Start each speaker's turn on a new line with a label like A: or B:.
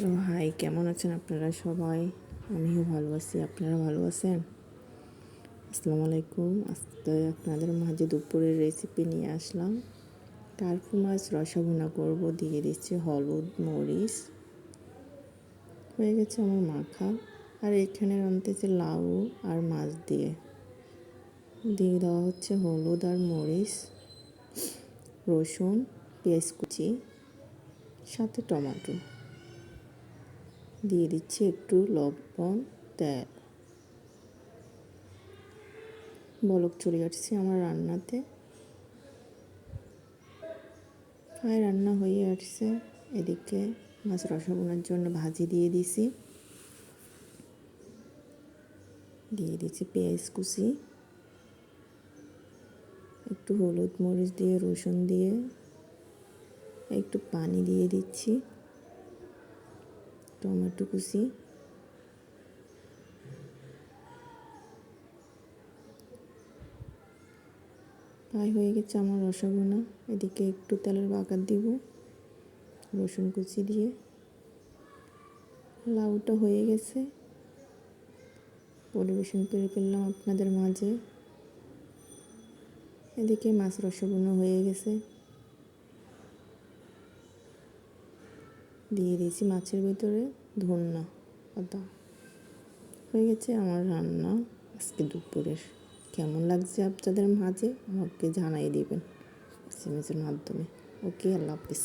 A: তো হাই, কেমন আছেন আপনারা সবাই? আমিও ভালো আছি, আপনারা ভালো আছেন? আসসালামু আলাইকুম। আজকে আপনাদের মাঝে দুপুরের রেসিপি নিয়ে আসলাম। টার্কি মাছ রসা ভুনা করবো। দিয়ে দিচ্ছি হলুদ, মরিচ। হয়ে গেছে আমার মাখা। আর এখানে রাঁধতেছি লাউ আর মাছ দিয়ে দেওয়া হচ্ছে হলুদ আর মরিচ, রসুন, পেঁয়াজ কুচি, সাথে টমেটো। দিয়ে দিচ্ছি একটু লবণ, তেল। বলক চলে আসছে আমার রান্নাতে। প্রায় রান্না হয়ে আসছে। এদিকে মাছ রসা ভুনার জন্য ভাজি দিয়ে দিছি। দিয়ে দিচ্ছি পেঁয়াজ কুচি, একটু হলুদ মরিচ দিয়ে, রসুন দিয়ে, একটু পানি দিয়ে দিচ্ছি, টমেটো কুচি। প্রায় হয়ে গেছে আমার রসা ভুনা। এদিকে একটু তেলের বাগার দিব রসুন কুচি দিয়ে। লাউটা হয়ে গেছে, পরিবেশন করে ফেললাম আপনাদের মাঝে। এদিকে মাছ রসা ভুনা হয়ে গেছে। দিয়ে দিয়েছি মাছের ভিতরে ধনিয়া পাতা। হয়ে গেছে আমার রান্না আজকে দুপুরের। কেমন লাগছে আপনাদের মাঝে আমাকে জানাই দিবেন এসএমএসের মাধ্যমে। ওকে, আল্লাহ হাফিজ।